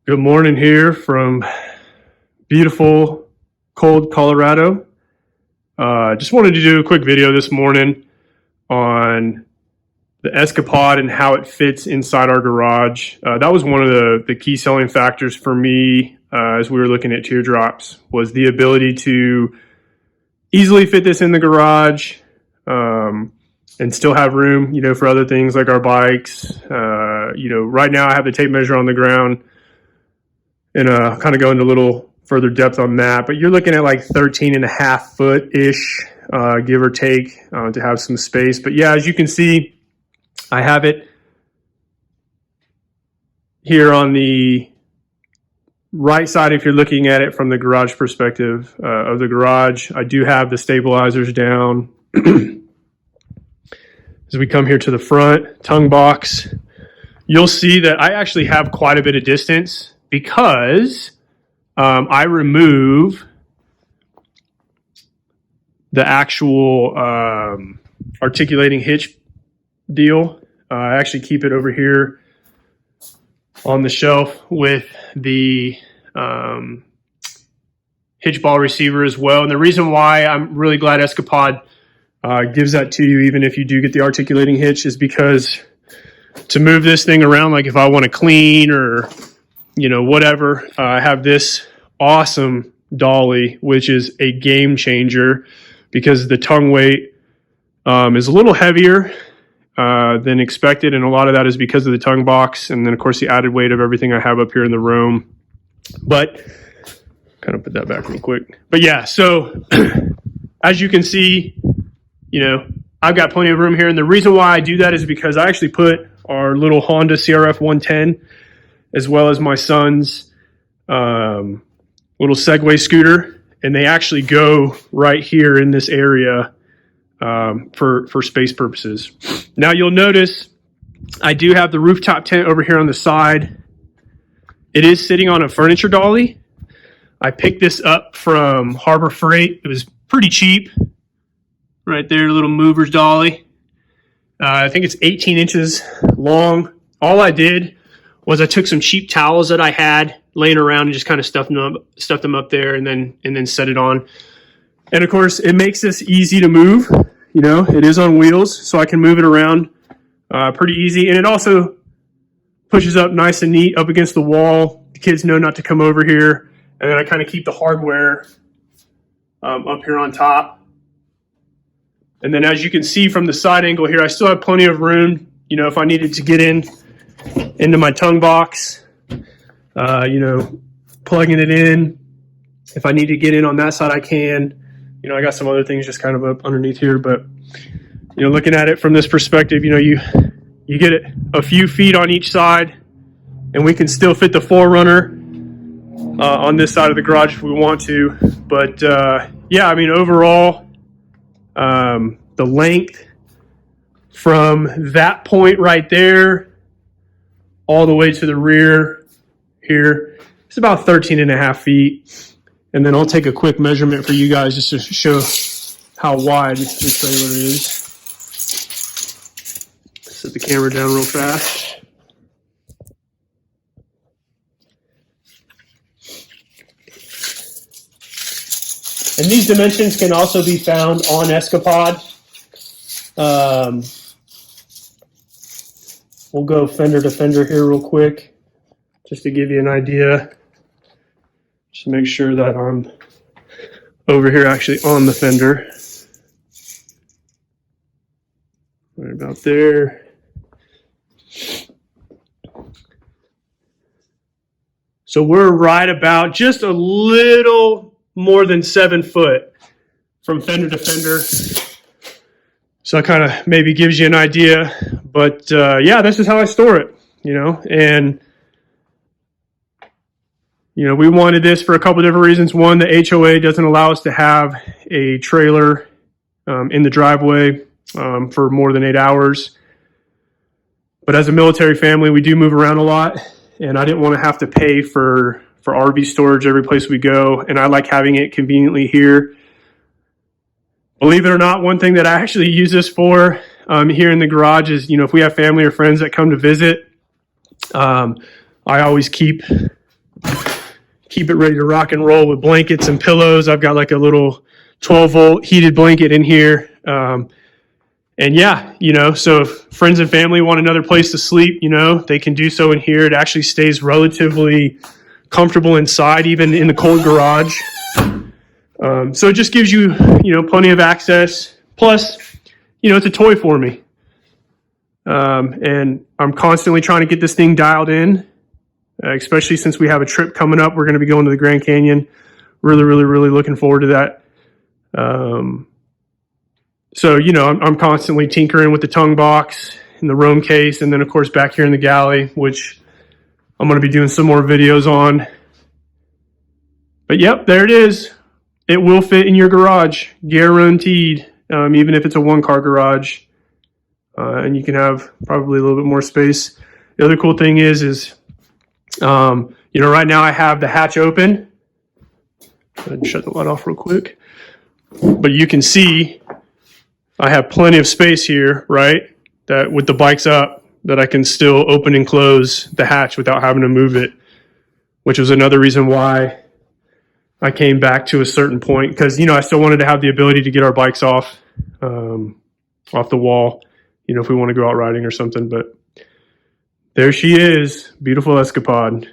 Good morning here from beautiful, cold Colorado. Just wanted to do a quick video this morning on the Escapod and how it fits inside our garage. That was one of the key selling factors for me as we were looking at teardrops, was the ability to easily fit this in the garage and still have room, for other things like our bikes. Right now I have the tape measure on the ground, and kind of go into a little further depth on that. But you're looking at like 13.5 foot-ish, give or take, to have some space. But yeah, as you can see, I have it here on the right side if you're looking at it from the garage perspective of the garage. I do have the stabilizers down. As we come here to the front, tongue box, you'll see that I actually have quite a bit of distance, because I remove the actual articulating hitch deal. I actually keep it over here on the shelf with the hitch ball receiver as well. And the reason why I'm really glad Escapod gives that to you, even if you do get the articulating hitch, is because to move this thing around, like if I want to clean or whatever, I have this awesome dolly, which is a game changer, because the tongue weight is a little heavier than expected, and a lot of that is because of the tongue box, and then of course the added weight of everything I have up here in the room. But kind of put that back real quick. But yeah, so as you can see, I've got plenty of room here, and the reason why I do that is because I actually put our little Honda CRF 110 as well as my son's little Segway scooter, and they actually go right here in this area for space purposes. Now you'll notice I do have the rooftop tent over here on the side. It is sitting on a furniture dolly. I picked this up from Harbor Freight. It was pretty cheap. Right there, little mover's dolly. I think it's 18 inches long. All I did was I took some cheap towels that I had laying around and just kind of stuffed them up there, and then set it on. And of course, it makes this easy to move. It is on wheels, so I can move it around pretty easy. And it also pushes up nice and neat up against the wall. The kids know not to come over here. And then I kind of keep the hardware up here on top. And then as you can see from the side angle here, I still have plenty of room, if I needed to get into my tongue box, plugging it in. If I need to get in on that side, I can. I got some other things just kind of up underneath here, but looking at it from this perspective, you get it a few feet on each side, and we can still fit the 4Runner on this side of the garage if we want to. But yeah, I mean, overall, the length from that point right there all the way to the rear here, it's about 13.5 feet. And then I'll take a quick measurement for you guys just to show how wide the trailer is. Set the camera down real fast. And these dimensions can also be found on Escapod. We'll go fender to fender here real quick, just to give you an idea. Just make sure that I'm over here actually on the fender. Right about there. So we're right about just a little more than 7 foot from fender to fender. So it kind of maybe gives you an idea. But yeah, this is how I store it, and we wanted this for a couple of different reasons. One, the HOA doesn't allow us to have a trailer in the driveway for more than 8 hours. But as a military family, we do move around a lot, and I didn't want to have to pay for RV storage every place we go, and I like having it conveniently here. Believe it or not, one thing that I actually use this for here in the garage is, if we have family or friends that come to visit, I always keep keep it ready to rock and roll with blankets and pillows. I've got like a little 12-volt heated blanket in here. And yeah, you know, so if friends and family want another place to sleep, you know, they can do so in here. It actually stays relatively comfortable inside, even in the cold garage. So it just gives you, you know, plenty of access. Plus, you know, it's a toy for me. And I'm constantly trying to get this thing dialed in, especially since we have a trip coming up. We're going to be going to the Grand Canyon. Really, really, really looking forward to that. So, you know, I'm constantly tinkering with the tongue box and the roam case. And then, of course, back here in the galley, which I'm going to be doing some more videos on. But, yep, there it is. It will fit in your garage, guaranteed, even if it's a one-car garage. And you can have probably a little bit more space. The other cool thing is you know, right now I have the hatch open. Go ahead and shut the light off real quick. But you can see I have plenty of space here, right? That with the bikes up, that I can still open and close the hatch without having to move it, which was another reason why I came back to a certain point, because, you know, I still wanted to have the ability to get our bikes off the wall, you know, if we want to go out riding or something. But there she is, beautiful Escapod.